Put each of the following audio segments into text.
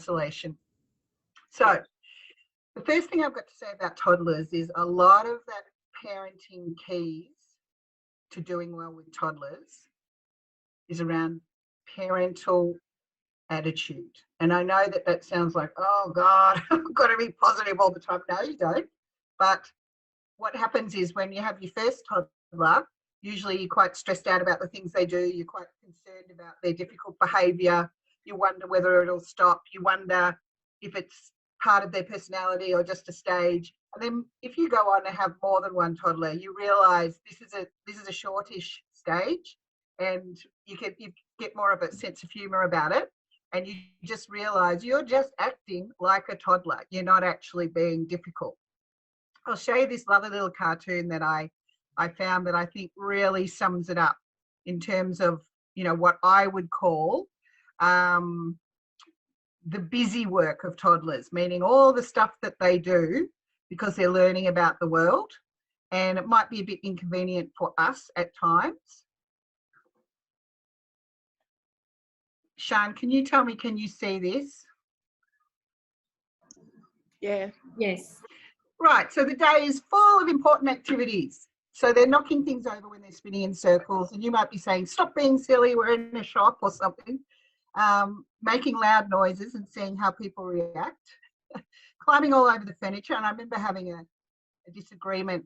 isolation. So the first thing I've got to say about toddlers is a lot of that parenting keys to doing well with toddlers is around parental attitude. And I know that that sounds like, oh God, I've got to be positive all the time. No, you don't. But what happens is when you have your first toddler, usually you're quite stressed out about the things they do. You're quite concerned about their difficult behaviour. You wonder whether it'll stop. You wonder if it's part of their personality or just a stage. And then if you go on to have more than one toddler, you realise this is a shortish stage, and you get more of a sense of humour about it. And you just realise you're just acting like a toddler. You're not actually being difficult. I'll show you this lovely little cartoon that I found that I think really sums it up in terms of, you know, what I would call the busy work of toddlers, meaning all the stuff that they do because they're learning about the world. And it might be a bit inconvenient for us at times. Sian, can you tell me, can you see this? Yeah. Yes. Right, so the day is full of important activities. So they're knocking things over when they're spinning in circles, and you might be saying, stop being silly, we're in a shop or something. Making loud noises and seeing how people react. Climbing all over the furniture. And I remember having a disagreement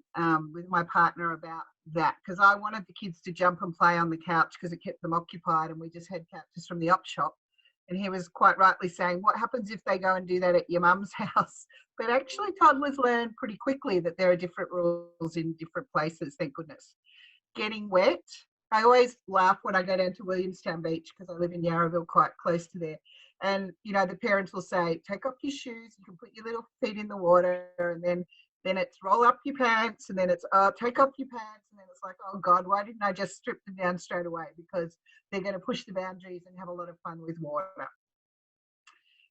with my partner about that, because I wanted the kids to jump and play on the couch because it kept them occupied, and we just had couches from the op shop. And he was quite rightly saying, what happens if they go and do that at your mum's house? But actually toddlers learn pretty quickly that there are different rules in different places, thank goodness. Getting wet. I always laugh when I go down to Williamstown Beach because I live in Yarraville, quite close to there. And, you know, the parents will say, take off your shoes, you can put your little feet in the water, and then it's roll up your pants, and then it's take off your pants, and then it's like, oh God, why didn't I just strip them down straight away? Because they're going to push the boundaries and have a lot of fun with water.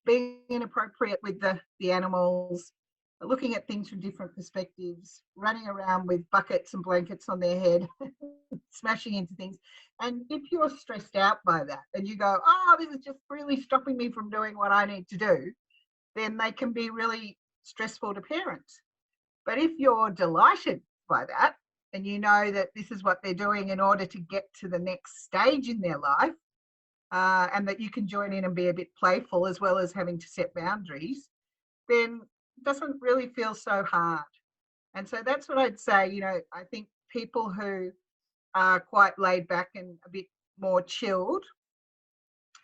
Being inappropriate with the animals, looking at things from different perspectives, running around with buckets and blankets on their head, smashing into things. And if you're stressed out by that and you go, oh, this is just really stopping me from doing what I need to do, then they can be really stressful to parents. But if you're delighted by that and you know that this is what they're doing in order to get to the next stage in their life, and that you can join in and be a bit playful as well as having to set boundaries, then it doesn't really feel so hard. And so that's what I'd say. You know, I think people who are quite laid back and a bit more chilled,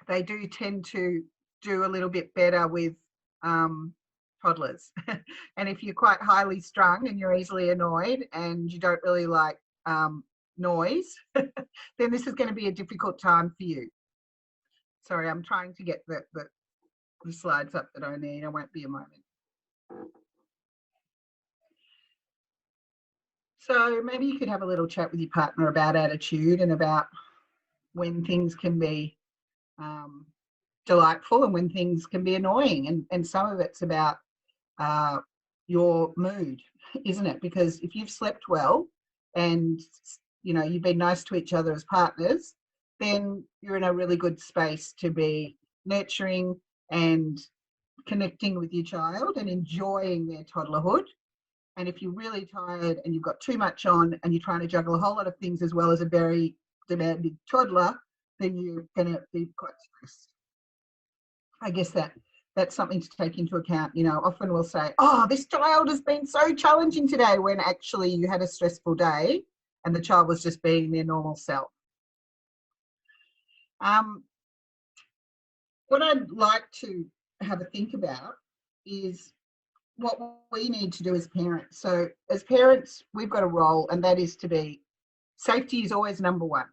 they do tend to do a little bit better with toddlers. And if you're quite highly strung and you're easily annoyed and you don't really like noise, then this is going to be a difficult time for you. Sorry, I'm trying to get the slides up that I need. I won't be a moment. So maybe you could have a little chat with your partner about attitude and about when things can be delightful and when things can be annoying. And some of it's about your mood, isn't it? Because if you've slept well and, you know, you've been nice to each other as partners, then you're in a really good space to be nurturing and connecting with your child and enjoying their toddlerhood. And if you're really tired and you've got too much on and you're trying to juggle a whole lot of things as well as a very demanding toddler, then you're going to be quite stressed. I guess that's something to take into account. You know, often we'll say, oh, this child has been so challenging today, when actually you had a stressful day and the child was just being their normal self. What I'd like to have a think about is what we need to do as parents. So as parents, we've got a role, and that is to be, safety is always number one.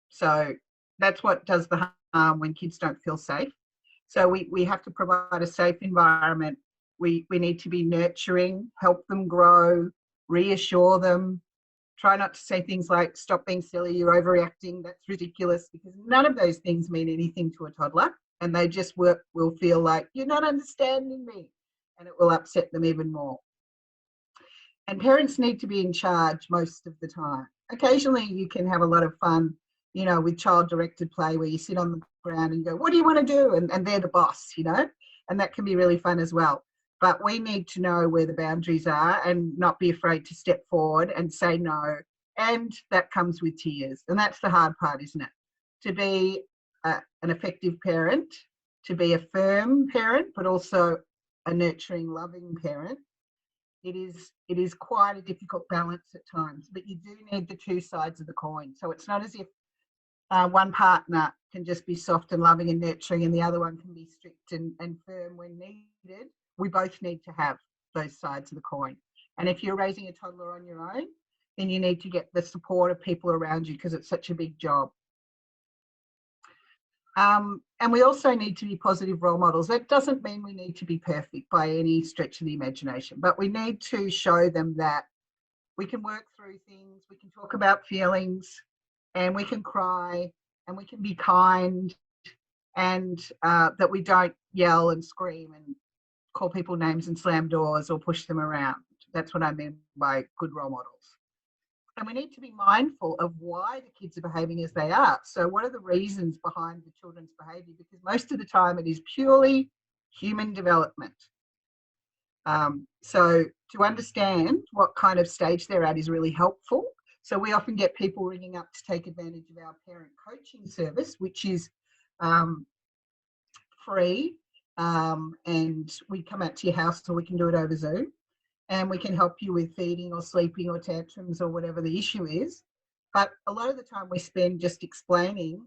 So that's what does the harm when kids don't feel safe. So we have to provide a safe environment. We need to be nurturing, help them grow, reassure them. Try not to say things like, stop being silly, you're overreacting, that's ridiculous, because none of those things mean anything to a toddler, and they just will feel like, you're not understanding me, and it will upset them even more. And parents need to be in charge most of the time. Occasionally you can have a lot of fun, you know, with child-directed play where you sit on the ground and go, what do you want to do? And they're the boss, you know, and that can be really fun as well. But we need to know where the boundaries are and not be afraid to step forward and say no. And that comes with tears. And that's the hard part, isn't it? To be an effective parent, to be a firm parent, but also a nurturing, loving parent. It is quite a difficult balance at times, but you do need the two sides of the coin. So it's not as if one partner can just be soft and loving and nurturing and the other one can be strict and firm when needed. We both need to have those sides of the coin. And if you're raising a toddler on your own, then you need to get the support of people around you because it's such a big job. And we also need to be positive role models. That doesn't mean we need to be perfect by any stretch of the imagination, but we need to show them that we can work through things, we can talk about feelings, and we can cry, and we can be kind, and that we don't yell and scream and call people names and slam doors or push them around. That's what I mean by good role models. And we need to be mindful of why the kids are behaving as they are. So what are the reasons behind the children's behaviour? Because most of the time it is purely human development. So to understand what kind of stage they're at is really helpful. So we often get people ringing up to take advantage of our parent coaching service, which is free, and we come out to your house so we can do it over Zoom. And we can help you with feeding or sleeping or tantrums or whatever the issue is. But a lot of the time we spend just explaining,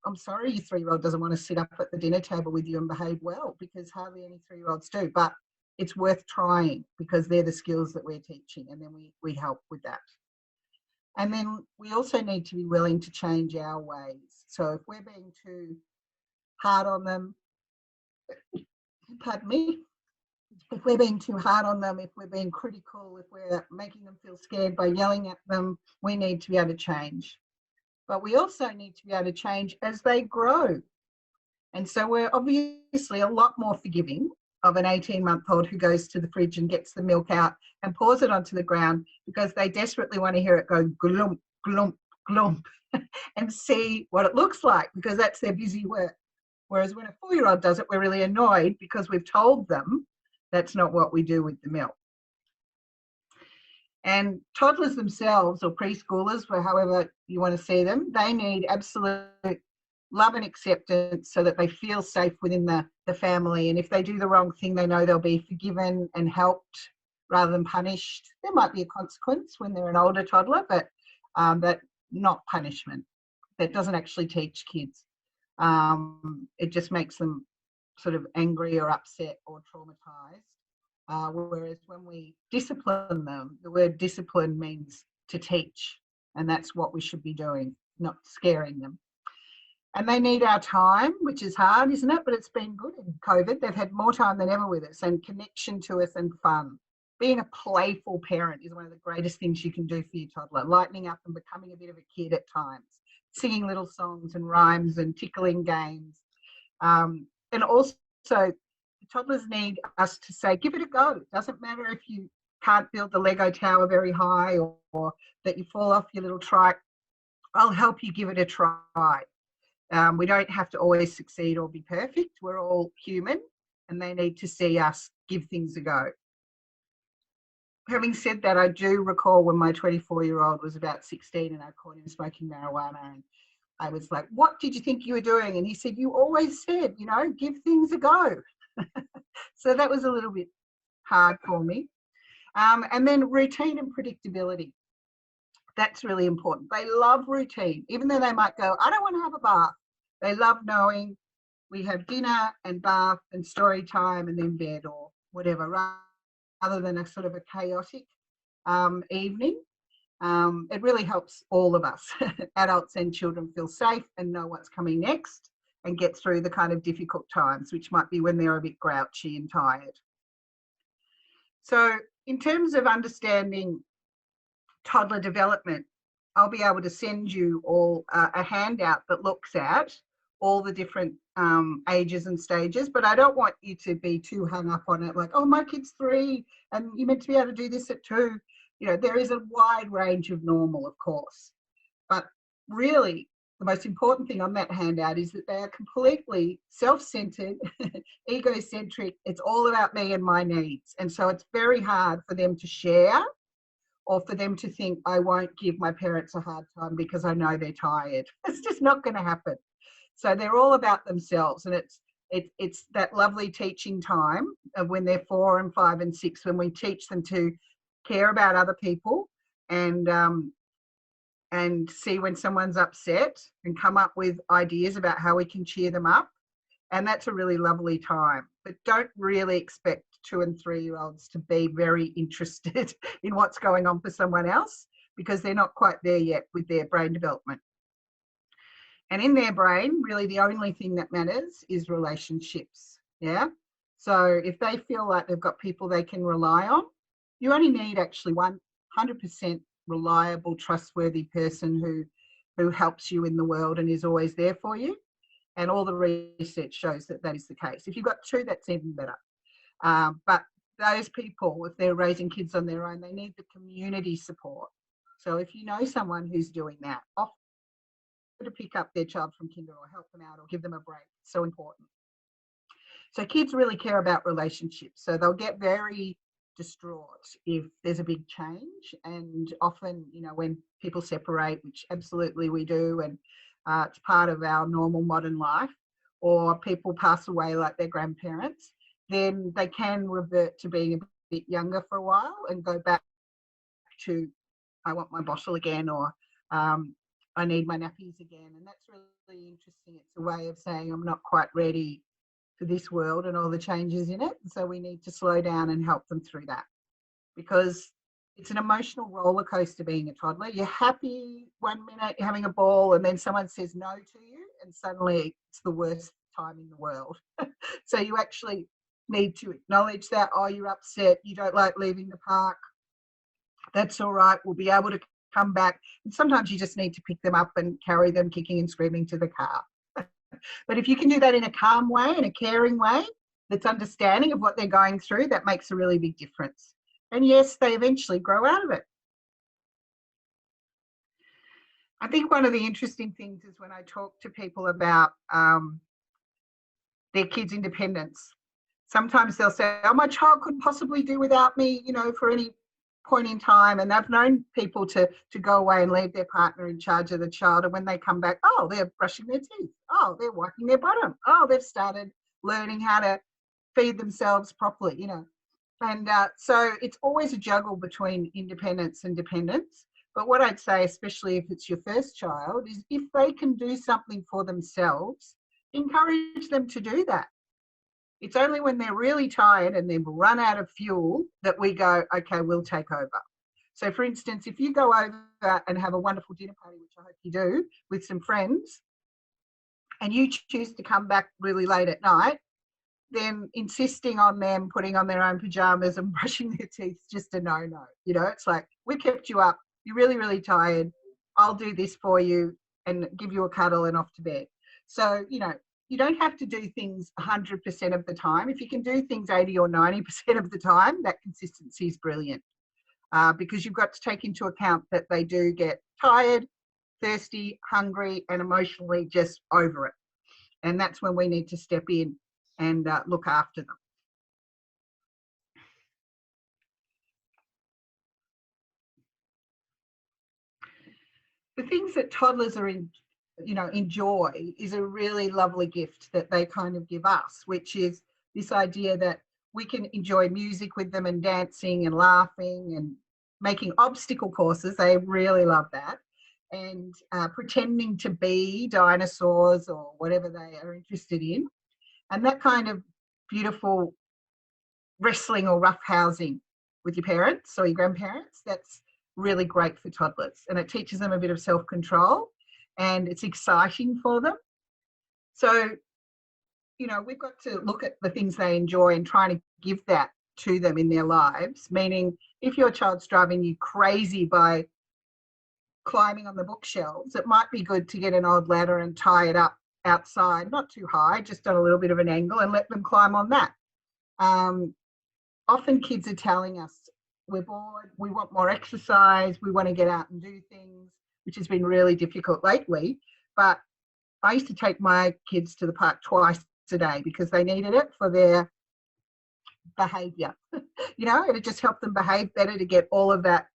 I'm sorry your 3-year-old doesn't want to sit up at the dinner table with you and behave well, because hardly any 3-year-olds do. But it's worth trying because they're the skills that we're teaching, and then we help with that. And then we also need to be willing to change our ways. So if we're being too hard on them, pardon me, if we're being too hard on them, if we're being critical, if we're making them feel scared by yelling at them, we need to be able to change. But we also need to be able to change as they grow. And so we're obviously a lot more forgiving of an 18-month-old who goes to the fridge and gets the milk out and pours it onto the ground because they desperately want to hear it go glump, glump, glump and see what it looks like, because that's their busy work. Whereas when a 4-year-old does it, we're really annoyed because we've told them that's not what we do with the milk. And toddlers themselves, or preschoolers, or however you want to see them, they need absolute love and acceptance so that they feel safe within the family. And if they do the wrong thing, they know they'll be forgiven and helped rather than punished. There might be a consequence when they're an older toddler, but that not punishment. That doesn't actually teach kids. It just makes them sort of angry or upset or traumatized. Whereas when we discipline them, the word discipline means to teach, and that's what we should be doing, not scaring them. And they need our time, which is hard, isn't it? But it's been good in COVID. They've had more time than ever with us, and connection to us and fun. Being a playful parent is one of the greatest things you can do for your toddler, lightening up and becoming a bit of a kid at times, singing little songs and rhymes and tickling games. And also, toddlers need us to say, give it a go. It doesn't matter if you can't build the Lego tower very high or that you fall off your little trike. I'll help you give it a try. We don't have to always succeed or be perfect. We're all human, and they need to see us give things a go. Having said that, I do recall when my 24-year-old was about 16 and I caught him smoking marijuana, and I was like, what did you think you were doing? And he said, you always said, you know, give things a go. So that was a little bit hard for me. And then routine and predictability. That's really important. They love routine, even though they might go, I don't want to have a bath. They love knowing we have dinner and bath and story time and then bed or whatever, rather than a sort of a chaotic evening. It really helps all of us, adults and children, feel safe and know what's coming next and get through the kind of difficult times, which might be when they're a bit grouchy and tired. So in terms of understanding toddler development, I'll be able to send you all a handout that looks at all the different ages and stages, but I don't want you to be too hung up on it, like, oh, my kid's 3 and you're meant to be able to do this at 2. You know, there is a wide range of normal, of course, but really the most important thing on that handout is that they are completely self-centered, egocentric. It's all about me and my needs. And so it's very hard for them to share or for them to think, I won't give my parents a hard time because I know they're tired. It's just not going to happen. So they're all about themselves. And it's that lovely teaching time of when they're 4 and 5 and 6, when we teach them to care about other people and see when someone's upset and come up with ideas about how we can cheer them up. And that's a really lovely time. But don't really expect 2 and 3-year-olds to be very interested in what's going on for someone else, because they're not quite there yet with their brain development. And in their brain, really the only thing that matters is relationships. Yeah. So if they feel like they've got people they can rely on, you only need actually 100% reliable, trustworthy person who helps you in the world and is always there for you. And all the research shows that that is the case. If you've got 2, that's even better. But those people, if they're raising kids on their own, they need the community support. So if you know someone who's doing that, offer to pick up their child from kinder or help them out or give them a break. It's so important. So kids really care about relationships. So they'll get very distraught if there's a big change. And often, you know, when people separate, which absolutely we do, and it's part of our normal modern life, or people pass away like their grandparents, then they can revert to being a bit younger for a while and go back to, I want my bottle again, or I need my nappies again. And that's really interesting. It's a way of saying I'm not quite ready for this world and all the changes in it. So we need to slow down and help them through that, because it's an emotional roller coaster being a toddler. You're happy one minute, you're having a ball, and then someone says no to you, and suddenly it's the worst time in the world. So you actually need to acknowledge that. Oh, you're upset, you don't like leaving the park. That's all right. We'll be able to come back. And sometimes you just need to pick them up and carry them kicking and screaming to the car. But if you can do that in a calm way, in a caring way, that's understanding of what they're going through, that makes a really big difference. And yes, they eventually grow out of it. I think one of the interesting things is when I talk to people about their kids' independence, sometimes they'll say, oh, my child couldn't possibly do without me, you know, for any point in time. And they've known people to go away and leave their partner in charge of the child. And when they come back, oh, they're brushing their teeth. Oh, they're wiping their bottom. Oh, they've started learning how to feed themselves properly, you know. And so it's always a juggle between independence and dependence. But what I'd say, especially if it's your first child, is if they can do something for themselves, encourage them to do that. It's only when they're really tired and they've run out of fuel that we go, okay, we'll take over. So for instance, if you go over and have a wonderful dinner party, which I hope you do, with some friends, and you choose to come back really late at night, then insisting on them putting on their own pajamas and brushing their teeth is just a no-no. You know, it's like, we kept you up, you're really, really tired, I'll do this for you and give you a cuddle and off to bed. So, you know, you don't have to do things 100% of the time. If you can do things 80 or 90% of the time, that consistency is brilliant, because you've got to take into account that they do get tired, thirsty, hungry, and emotionally just over it. And that's when we need to step in and look after them. The things that toddlers are enjoy is a really lovely gift that they kind of give us, which is this idea that we can enjoy music with them and dancing and laughing and making obstacle courses. They really love that. And pretending to be dinosaurs or whatever they are interested in. And that kind of beautiful wrestling or roughhousing with your parents or your grandparents, that's really great for toddlers. And it teaches them a bit of self-control and it's exciting for them. So, you know, we've got to look at the things they enjoy and try to give that to them in their lives, meaning if your child's driving you crazy by climbing on the bookshelves, it might be good to get an old ladder and tie it up outside, not too high, just on a little bit of an angle, and let them climb on that. Often kids are telling us, we're bored, we want more exercise, we want to get out and do things, which has been really difficult lately. but I used to take my kids to the park twice a day because they needed it for their behaviour. You know, it just helped them behave better to get all of that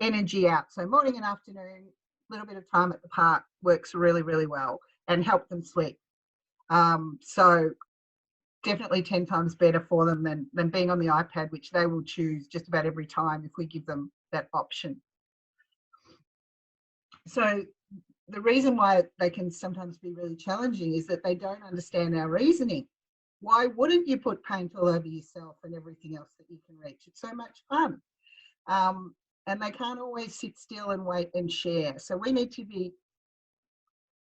energy out. So morning and afternoon, a little bit of time at the park works really, really well and help them sleep. So definitely 10 times better for them than being on the iPad, which they will choose just about every time if we give them that option. So the reason why they can sometimes be really challenging is that they don't understand our reasoning. Why wouldn't you put paint all over yourself and everything else that you can reach? It's so much fun. And they can't always sit still and wait and share. So we need to be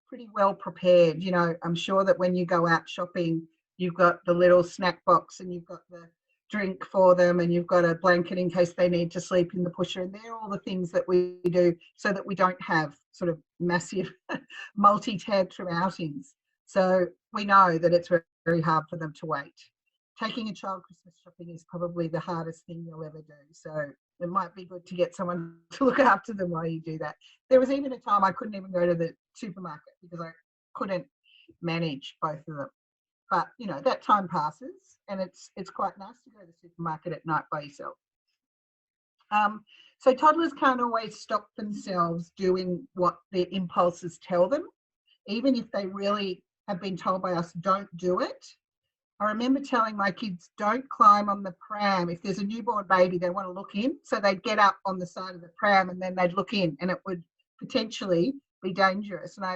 pretty well prepared. You know, I'm sure that when you go out shopping, you've got the little snack box and you've got the drink for them and you've got a blanket in case they need to sleep in the pusher. And they're all the things that we do so that we don't have sort of massive multi-tantrum outings. So we know that it's very hard for them to wait. Taking a child Christmas shopping is probably the hardest thing you'll ever do. So it might be good to get someone to look after them while you do that. There was even a time I couldn't even go to the supermarket because I couldn't manage both of them. But, you know, that time passes and it's quite nice to go to the supermarket at night by yourself. So toddlers can't always stop themselves doing what their impulses tell them, even if they really have been told by us, don't do it. I remember telling my kids, don't climb on the pram. If there's a newborn baby, they want to look in. So they'd get up on the side of the pram and then they'd look in and it would potentially be dangerous. And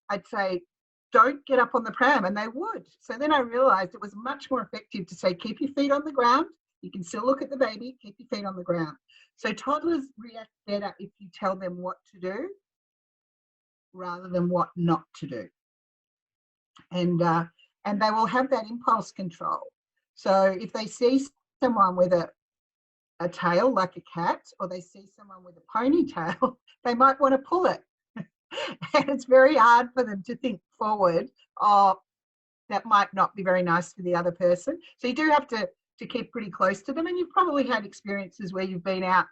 I'd say, don't get up on the pram, and they would. So then I realised it was much more effective to say, keep your feet on the ground. You can still look at the baby, keep your feet on the ground. So toddlers react better if you tell them what to do rather than what not to do. And they will have that impulse control. So if they see someone with a tail like a cat, or they see someone with a ponytail, they might want to pull it. And it's very hard for them to think forward, oh, that might not be very nice for the other person. So you do have to keep pretty close to them. And you've probably had experiences where you've been out,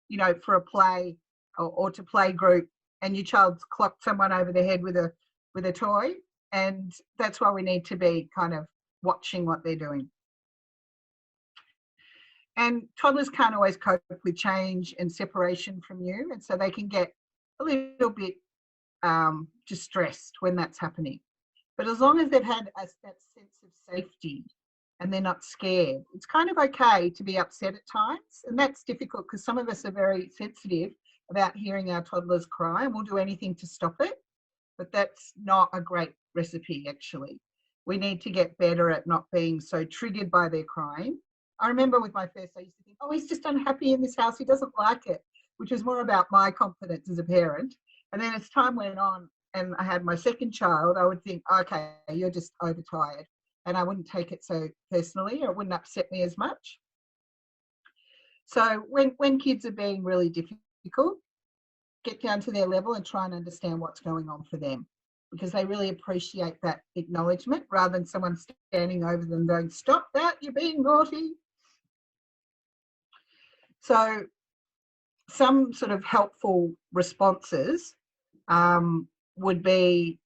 you know, for a play or to play group, and your child's clocked someone over the head with a toy. And that's why we need to be kind of watching what they're doing. And toddlers can't always cope with change and separation from you. And so they can get a little bit distressed when that's happening. But as long as they've had that sense of safety and they're not scared, it's kind of okay to be upset at times. And that's difficult because some of us are very sensitive about hearing our toddlers cry, and we'll do anything to stop it. But that's not a great recipe, actually. We need to get better at not being so triggered by their crying. I remember with my first, I used to think, oh, he's just unhappy in this house. He doesn't like it, which was more about my confidence as a parent. And then as time went on and I had my second child, I would think, okay, you're just overtired. And I wouldn't take it so personally, or it wouldn't upset me as much. So when kids are being really difficult, get down to their level and try and understand what's going on for them, because they really appreciate that acknowledgement rather than someone standing over them going, stop that, you're being naughty. So some sort of helpful responses would be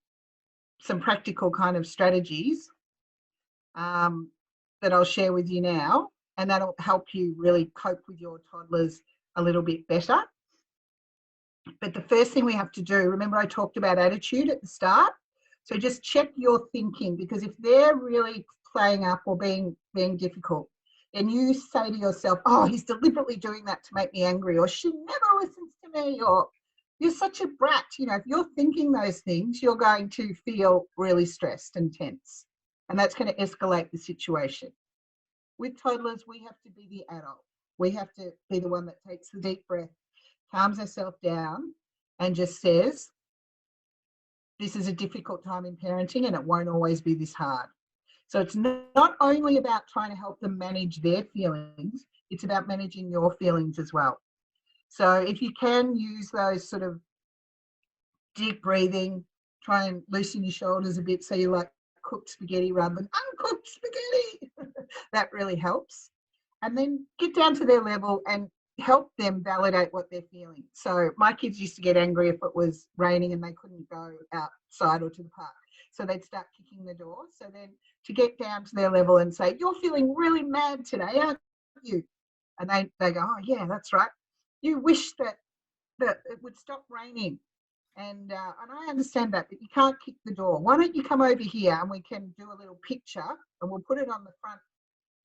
some practical kind of strategies that I'll share with you now, and that'll help you really cope with your toddlers a little bit better. But the first thing we have to do, remember I talked about attitude at the start, so just check your thinking, because if they're really playing up or being difficult, and you say to yourself, oh, he's deliberately doing that to make me angry, or she never listens to me, or you're such a brat. You know, if you're thinking those things, you're going to feel really stressed and tense, and that's going to escalate the situation. With toddlers, we have to be the adult. We have to be the one that takes the deep breath, calms herself down, and just says, this is a difficult time in parenting and it won't always be this hard. So it's not only about trying to help them manage their feelings, it's about managing your feelings as well. So if you can use those sort of deep breathing, try and loosen your shoulders a bit so you like cooked spaghetti rather than uncooked spaghetti. That really helps. And then get down to their level and help them validate what they're feeling. So my kids used to get angry if it was raining and they couldn't go outside or to the park. So they'd start kicking the door. So then to get down to their level and say, you're feeling really mad today, aren't you? And they go, oh, yeah, that's right. You wish that it would stop raining. And I understand that, but you can't kick the door. Why don't you come over here and we can do a little picture and we'll put it on the front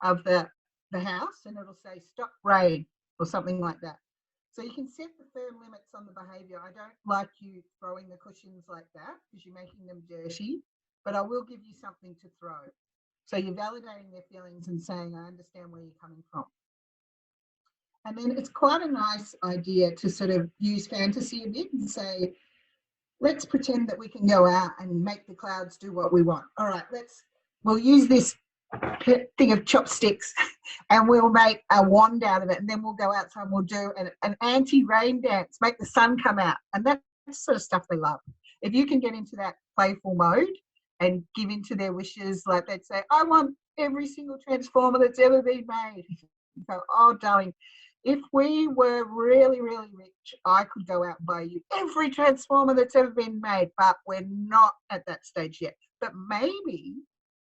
of the house and it'll say stop rain or something like that. So you can set the firm limits on the behaviour. I don't like you throwing the cushions like that because you're making them dirty, but I will give you something to throw. So you're validating their feelings and saying, I understand where you're coming from. And then it's quite a nice idea to sort of use fantasy a bit and say, let's pretend that we can go out and make the clouds do what we want. All right, we'll use this thing of chopsticks and we'll make a wand out of it, and then we'll go outside and we'll do an anti-rain dance, make the sun come out. And that's the sort of stuff they love. If you can get into that playful mode and give into their wishes, like they'd say, I want every single transformer that's ever been made. You go, oh, darling, if we were really, really rich, I could go out and buy you every transformer that's ever been made, but we're not at that stage yet. But maybe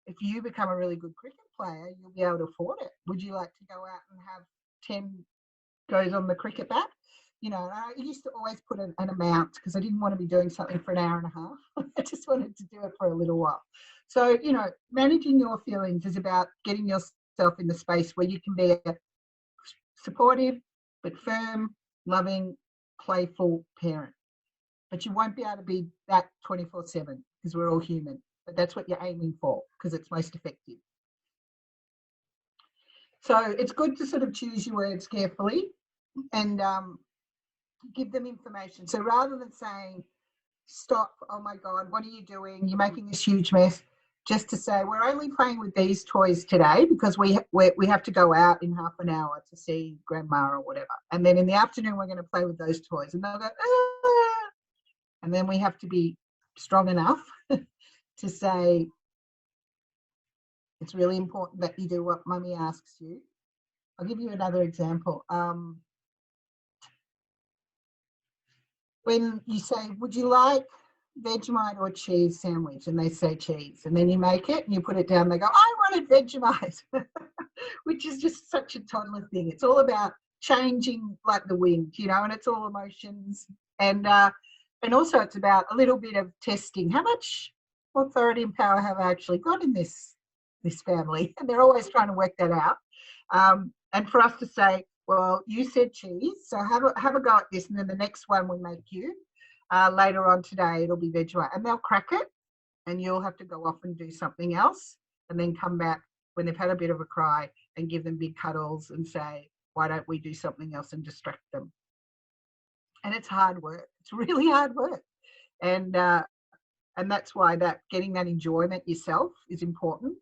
if you become a really good cricket player, you'll be able to afford it. Would you like to go out and have 10 goes on the cricket bat? You know, I used to always put an amount because I didn't want to be doing something for an hour and a half. I just wanted to do it for a little while. So, you know, managing your feelings is about getting yourself in the space where you can be a supportive but firm, loving, playful parent. But you won't be able to be that 24/7 because we're all human. But that's what you're aiming for because it's most effective. So it's good to sort of choose your words carefully and give them information. So rather than saying, stop, oh my God, what are you doing? You're making this huge mess. Just to say, we're only playing with these toys today because we have to go out in half an hour to see grandma or whatever. And then in the afternoon, we're going to play with those toys. And they'll go, ah. And then we have to be strong enough to say, it's really important that you do what mummy asks you. I'll give you another example. When you say, would you like Vegemite or cheese sandwich? And they say cheese. And then you make it and you put it down. They go, I wanted Vegemite, which is just such a toddler thing. It's all about changing like the wind, you know, and it's all emotions. And also it's about a little bit of testing. How much authority and power have I actually got in this family? And they're always trying to work that out. And for us to say, well, you said cheese, so have a go at this, and then the next one we make you. Later on today, it'll be Vegemite. And they'll crack it, and you'll have to go off and do something else, and then come back when they've had a bit of a cry and give them big cuddles and say, why don't we do something else and distract them? And it's hard work. It's really hard work. And that's why getting that enjoyment yourself is important.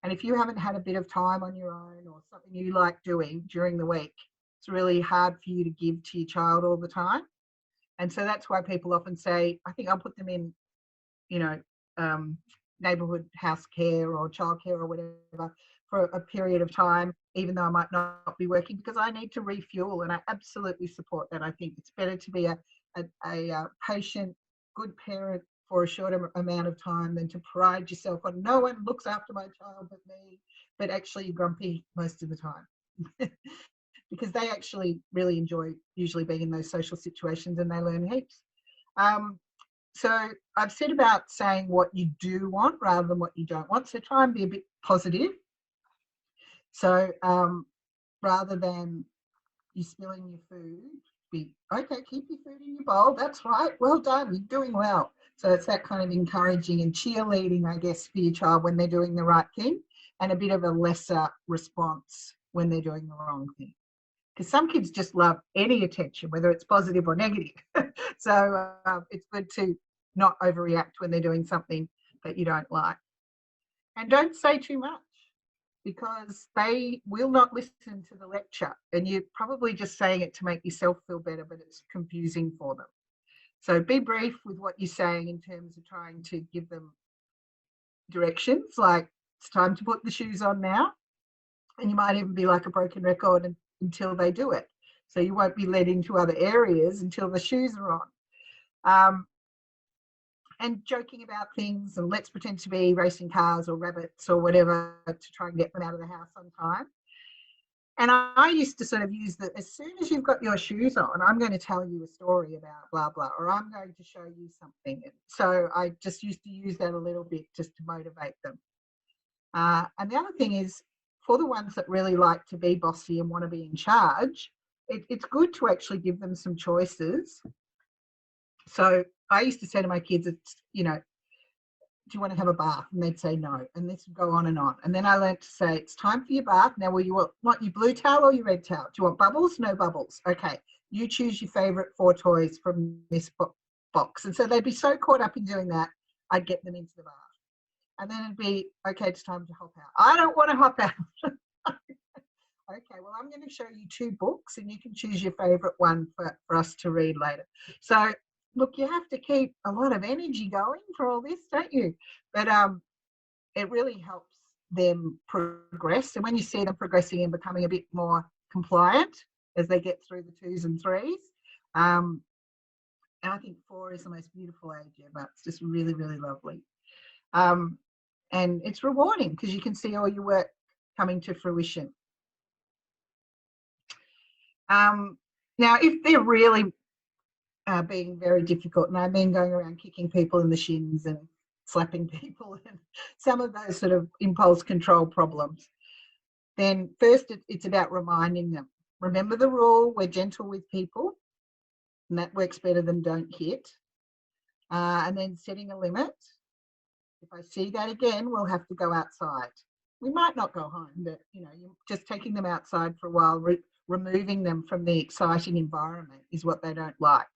And if you haven't had a bit of time on your own or something you like doing during the week, it's really hard for you to give to your child all the time. And so that's why people often say, I think I'll put them in, you know, neighbourhood house care or childcare or whatever for a period of time, even though I might not be working, because I need to refuel. And I absolutely support that. I think it's better to be a patient, good parent for a shorter amount of time than to pride yourself on no one looks after my child but me, but actually you're grumpy most of the time. Because they actually really enjoy usually being in those social situations and they learn heaps. So I've said about saying what you do want rather than what you don't want. So try and be a bit positive. So rather than you spilling your food, be, okay, keep your food in your bowl. That's right. Well done. You're doing well. So it's that kind of encouraging and cheerleading, I guess, for your child when they're doing the right thing, and a bit of a lesser response when they're doing the wrong thing. Because some kids just love any attention, whether it's positive or negative. So it's good to not overreact when they're doing something that you don't like. And don't say too much, because they will not listen to the lecture. And you're probably just saying it to make yourself feel better, but it's confusing for them. So be brief with what you're saying in terms of trying to give them directions, like it's time to put the shoes on now. And you might even be like a broken record until they do it. So you won't be led into other areas until the shoes are on. And joking about things, and let's pretend to be racing cars or rabbits or whatever to try and get them out of the house on time. And I used to sort of use that as soon as you've got your shoes on, I'm going to tell you a story about blah, blah, or I'm going to show you something. So I just used to use that a little bit just to motivate them. And the other thing is, for the ones that really like to be bossy and want to be in charge, it's good to actually give them some choices. So I used to say to my kids, it's, you know, do you want to have a bath? And they'd say no. And this would go on and on. And then I learned to say, it's time for your bath. Now, will you want your blue towel or your red towel? Do you want bubbles? No bubbles. Okay. You choose your favourite 4 toys from this box. And so they'd be so caught up in doing that, I'd get them into the bath. And then it'd be, okay, it's time to hop out. I don't want to hop out. Okay, well, I'm going to show you 2 books and you can choose your favourite one for us to read later. So, look, you have to keep a lot of energy going for all this, don't you? But it really helps them progress. And when you see them progressing and becoming a bit more compliant as they get through the 2s and 3s, and I think 4 is the most beautiful age ever. It's just really, really lovely. And it's rewarding because you can see all your work coming to fruition. Now, if they're really being very difficult, and I mean going around kicking people in the shins and slapping people and some of those sort of impulse control problems, then first it's about reminding them. Remember the rule, we're gentle with people, and that works better than don't hit. And then setting a limit. If I see that again, we'll have to go outside. We might not go home, but, you know, you're just taking them outside for a while, removing them from the exciting environment is what they don't like.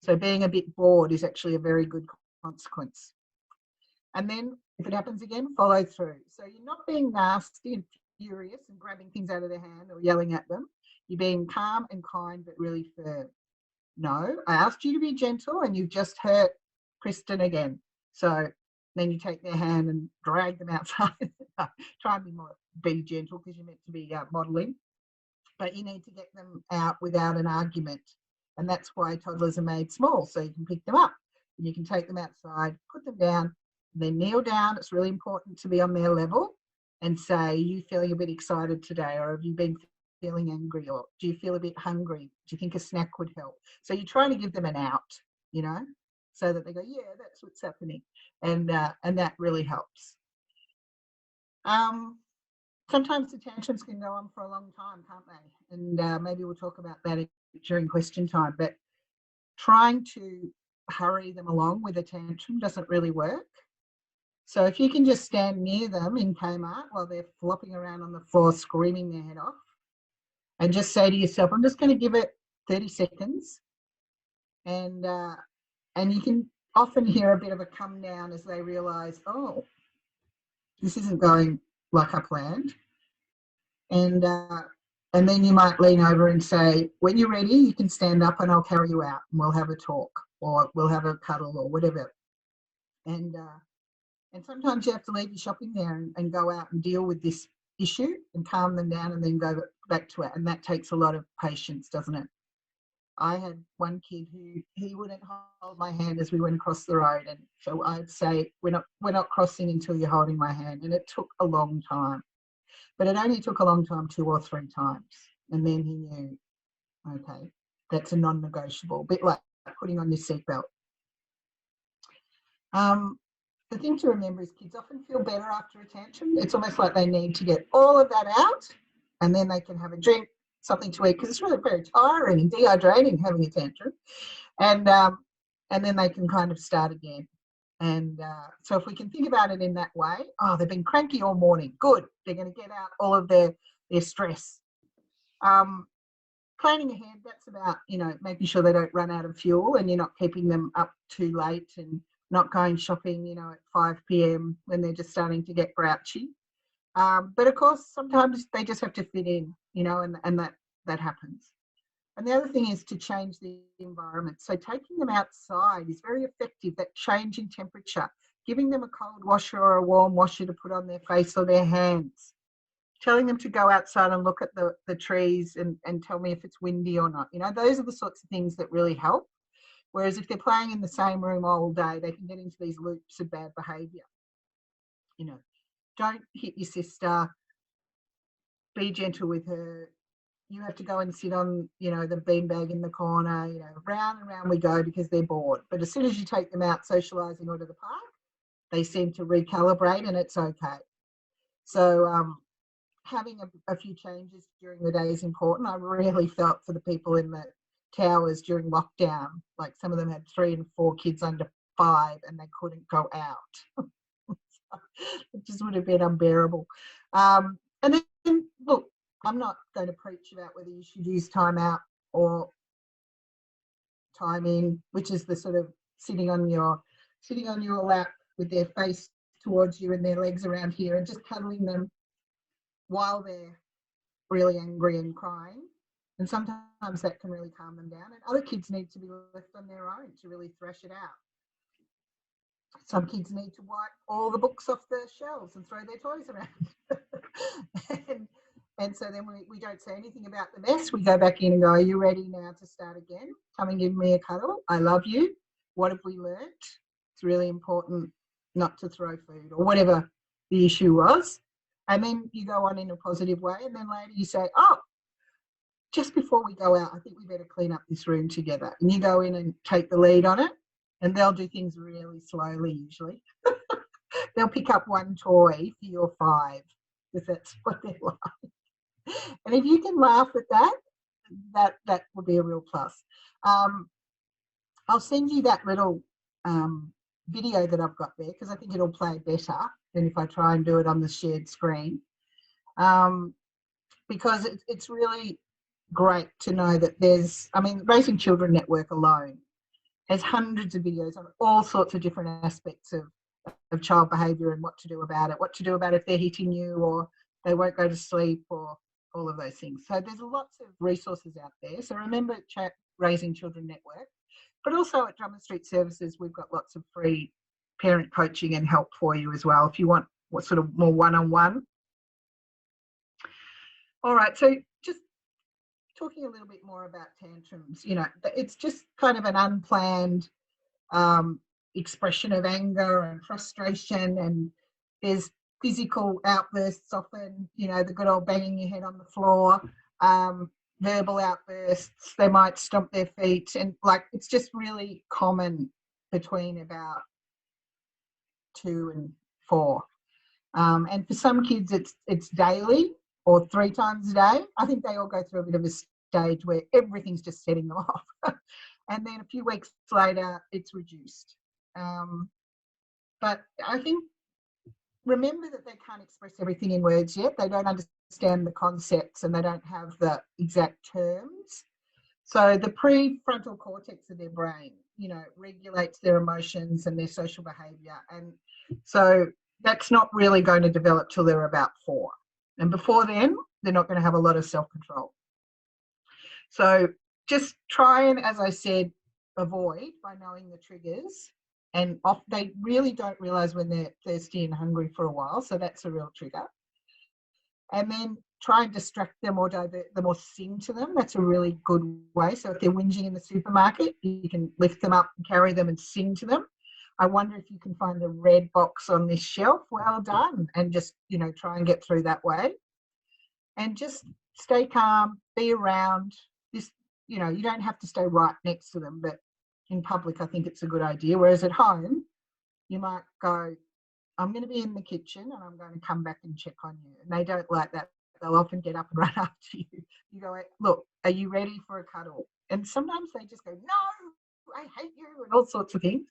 So being a bit bored is actually a very good consequence. And then if it happens again, follow through. So you're not being nasty and furious and grabbing things out of their hand or yelling at them. You're being calm and kind, but really firm. No, I asked you to be gentle and you've just hurt Kristen again. So then you take their hand and drag them outside. Try and be gentle because you're meant to be modelling. But you need to get them out without an argument. And that's why toddlers are made small, so you can pick them up and you can take them outside, put them down, then kneel down. It's really important to be on their level and say, are you feeling a bit excited today, or have you been feeling angry, or do you feel a bit hungry? Do you think a snack would help? So you're trying to give them an out, you know, so that they go, yeah, that's what's happening. And that really helps. Sometimes the tantrums can go on for a long time, can't they? And maybe we'll talk about that during question time. But trying to hurry them along with a tantrum doesn't really work. So if you can just stand near them in Kmart while they're flopping around on the floor screaming their head off, and just say to yourself, I'm just going to give it 30 seconds. And you can often hear a bit of a come down as they realise, oh, this isn't going like I planned. And then you might lean over and say, when you're ready, you can stand up and I'll carry you out and we'll have a talk, or we'll have a cuddle, or whatever. And sometimes you have to leave your shopping there and go out and deal with this issue and calm them down and then go back to it. And that takes a lot of patience, doesn't it? I had one kid who he wouldn't hold my hand as we went across the road, and so I'd say, we're not crossing until you're holding my hand. And it took a long time, but it only took a long time 2 or 3 times, and then he knew, okay, that's a non-negotiable, a bit like putting on your seatbelt. The thing to remember is kids often feel better after a tantrum. It's almost like they need to get all of that out, and then they can have a drink, something to eat, because it's really very tiring and dehydrating having a tantrum, and then they can kind of start again. And so if we can think about it in that way, oh, they've been cranky all morning, good, they're going to get out all of their stress. Planning ahead, that's about, you know, making sure they don't run out of fuel and you're not keeping them up too late and not going shopping, you know, at 5 p.m. when they're just starting to get grouchy. But of course, sometimes they just have to fit in, you know, and that happens. And the other thing is to change the environment. So taking them outside is very effective, that change in temperature, giving them a cold washer or a warm washer to put on their face or their hands, telling them to go outside and look at the trees and tell me if it's windy or not. You know, those are the sorts of things that really help. Whereas if they're playing in the same room all day, they can get into these loops of bad behaviour. You know, don't hit your sister, be gentle with her. You have to go and sit on, you know, the beanbag in the corner, you know, round and round we go because they're bored. But as soon as you take them out socialising or to the park, they seem to recalibrate and it's okay. So having a few changes during the day is important. I really felt for the people in the towers during lockdown. Like some of them had 3 and 4 kids under 5 and they couldn't go out. It just would have been unbearable. And then, look, I'm not going to preach about whether you should use time out or time in, which is the sort of sitting on your lap with their face towards you and their legs around here and just cuddling them while they're really angry and crying. And sometimes that can really calm them down. And other kids need to be left on their own to really thrash it out. Some kids need to wipe all the books off the shelves and throw their toys around. and so then we don't say anything about the mess. We go back in and go, are you ready now to start again? Come and give me a cuddle. I love you. What have we learnt? It's really important not to throw food or whatever the issue was. And then you go on in a positive way. And then later you say, oh, just before we go out, I think we better clean up this room together. And you go in and take the lead on it. And they'll do things really slowly usually. They'll pick up one toy for your 5 because that's what they're like. And if you can laugh at that would be a real plus. I'll send you that little video that I've got there because I think it'll play better than if I try and do it on the shared screen. Because it's really great to know that there's, I mean, Raising Children Network alone has hundreds of videos on all sorts of different aspects of child behaviour and what to do about it if they're hitting you or they won't go to sleep or all of those things. So there's lots of resources out there. So remember Raising Children Network, but also at Drummond Street Services, we've got lots of free parent coaching and help for you as well if you want what sort of more one-on-one. All right, so just talking a little bit more about tantrums, you know, it's just kind of an unplanned expression of anger and frustration, and there's physical outbursts often, you know, the good old banging your head on the floor, verbal outbursts, they might stomp their feet, and like it's just really common between about 2 and 4. And for some kids it's daily or 3 times a day. I think they all go through a bit of a stage where everything's just setting them off. And then a few weeks later, it's reduced. But I think, remember that they can't express everything in words yet. They don't understand the concepts and they don't have the exact terms. So the prefrontal cortex of their brain, you know, regulates their emotions and their social behaviour. And so that's not really going to develop till they're about 4. And before then, they're not going to have a lot of self-control. So just try and, as I said, avoid by knowing the triggers. And they really don't realise when they're thirsty and hungry for a while. So that's a real trigger. And then try and distract them or divert them or sing to them. That's a really good way. So if they're whinging in the supermarket, you can lift them up and carry them and sing to them. I wonder if you can find a red box on this shelf. Well done. And just, you know, try and get through that way. And just stay calm, be around. This, you know, you don't have to stay right next to them, but in public, I think it's a good idea. Whereas at home, you might go, I'm going to be in the kitchen and I'm going to come back and check on you. And they don't like that. They'll often get up and run after you. You go, look, are you ready for a cuddle? And sometimes they just go, no, I hate you, and all sorts of things.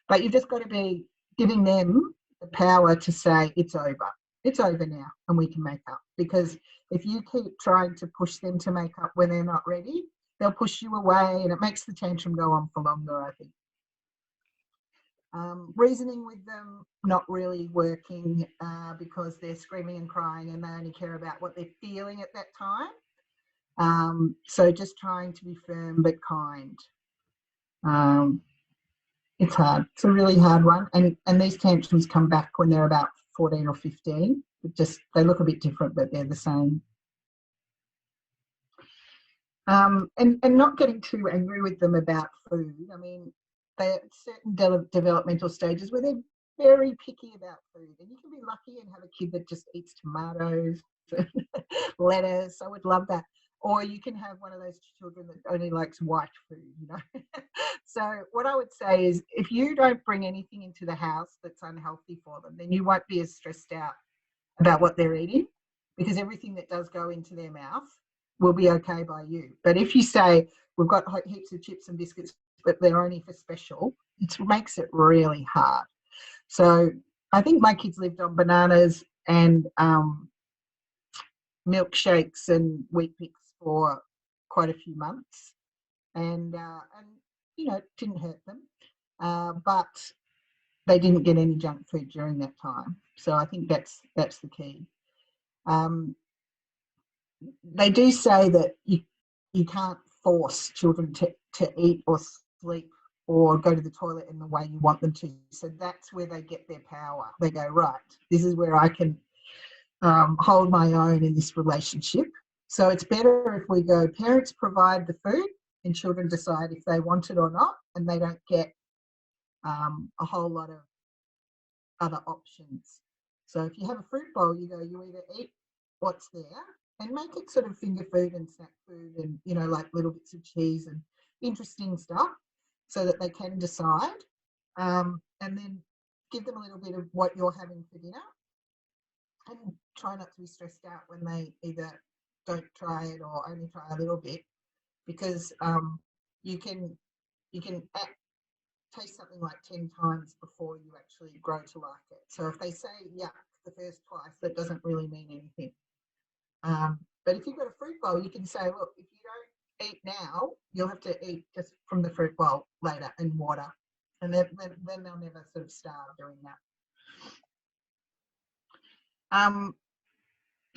But you've just got to be giving them the power to say, it's over. It's over now and we can make up. Because if you keep trying to push them to make up when they're not ready, they'll push you away and it makes the tantrum go on for longer, I think. Reasoning with them, not really working because they're screaming and crying and they only care about what they're feeling at that time. So just trying to be firm but kind. It's hard. It's a really hard one. And these tantrums come back when they're about 14 or 15. They look a bit different, but they're the same. And not getting too angry with them about food. I mean, they're at certain developmental stages where they're very picky about food, and you can be lucky and have a kid that just eats tomatoes, lettuce. I would love that. Or you can have one of those children that only likes white food, you know. So what I would say is, if you don't bring anything into the house that's unhealthy for them, then you won't be as stressed out about what they're eating, because everything that does go into their mouth will be okay by you. But if you say, we've got heaps of chips and biscuits, but they're only for special, it makes it really hard. So I think my kids lived on bananas and milkshakes and wheat bix for quite a few months, and you know, it didn't hurt them, but they didn't get any junk food during that time. So I think that's the key. They do say that you can't force children to eat or sleep or go to the toilet in the way you want them to. So that's where they get their power. They go, right, this is where I can hold my own in this relationship. So it's better if we go, parents provide the food and children decide if they want it or not, and they don't get a whole lot of other options. So if you have a fruit bowl, you go, you either eat what's there and make it sort of finger food and snack food and, you know, like little bits of cheese and interesting stuff, so that they can decide, and then give them a little bit of what you're having for dinner, and try not to be stressed out when they either don't try it or only try a little bit, because you can taste something like 10 times before you actually grow to like it. So if they say yuck the first twice, that doesn't really mean anything. But if you've got a fruit bowl, you can say, look, if you don't eat now, you'll have to eat just from the fruit bowl later and water. And then they'll never sort of starve doing that.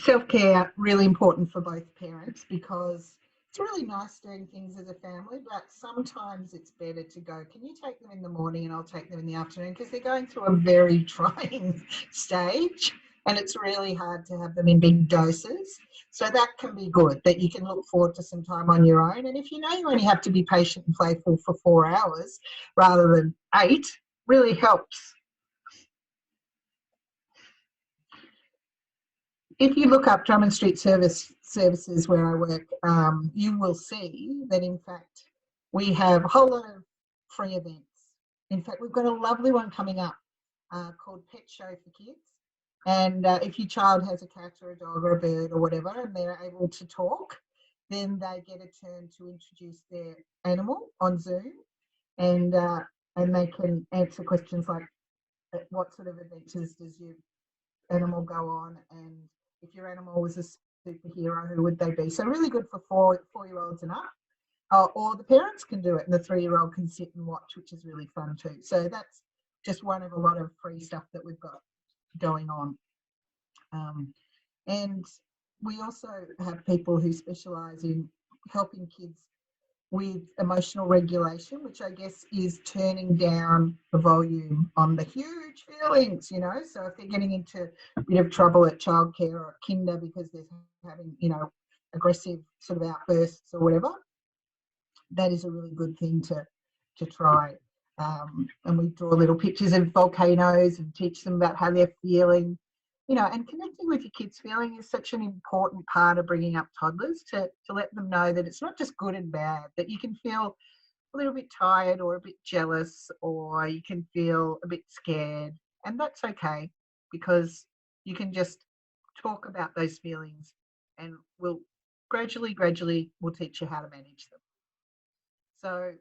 Self-care, really important for both parents, because it's really nice doing things as a family, but sometimes it's better to go, can you take them in the morning and I'll take them in the afternoon, because they're going through a very trying stage and it's really hard to have them in big doses. So that can be good, that you can look forward to some time on your own. And if you know you only have to be patient and playful for 4 hours rather than 8, really helps. If you look up Drummond Street services where I work, you will see that, in fact, we have a whole lot of free events. In fact, we've got a lovely one coming up called Pet Show for Kids. And if your child has a cat or a dog or a bird or whatever, and they're able to talk, then they get a turn to introduce their animal on Zoom, and they can answer questions like, what sort of adventures does your animal go on, and if your animal was a superhero, who would they be? So really good for 4-year-olds and up. Or the parents can do it and the 3-year-old can sit and watch, which is really fun too. So that's just one of a lot of free stuff that we've got going on. And we also have people who specialise in helping kids with emotional regulation, which I guess is turning down the volume on the huge feelings, you know. So if they're getting into a bit of trouble at childcare or kinder because they're having, you know, aggressive sort of outbursts or whatever, that is a really good thing to try. And we draw little pictures of volcanoes and teach them about how they're feeling, you know. And connecting with your kids' feeling is such an important part of bringing up toddlers, to let them know that it's not just good and bad, that you can feel a little bit tired or a bit jealous, or you can feel a bit scared, and that's okay, because you can just talk about those feelings and we'll gradually we'll teach you how to manage them. So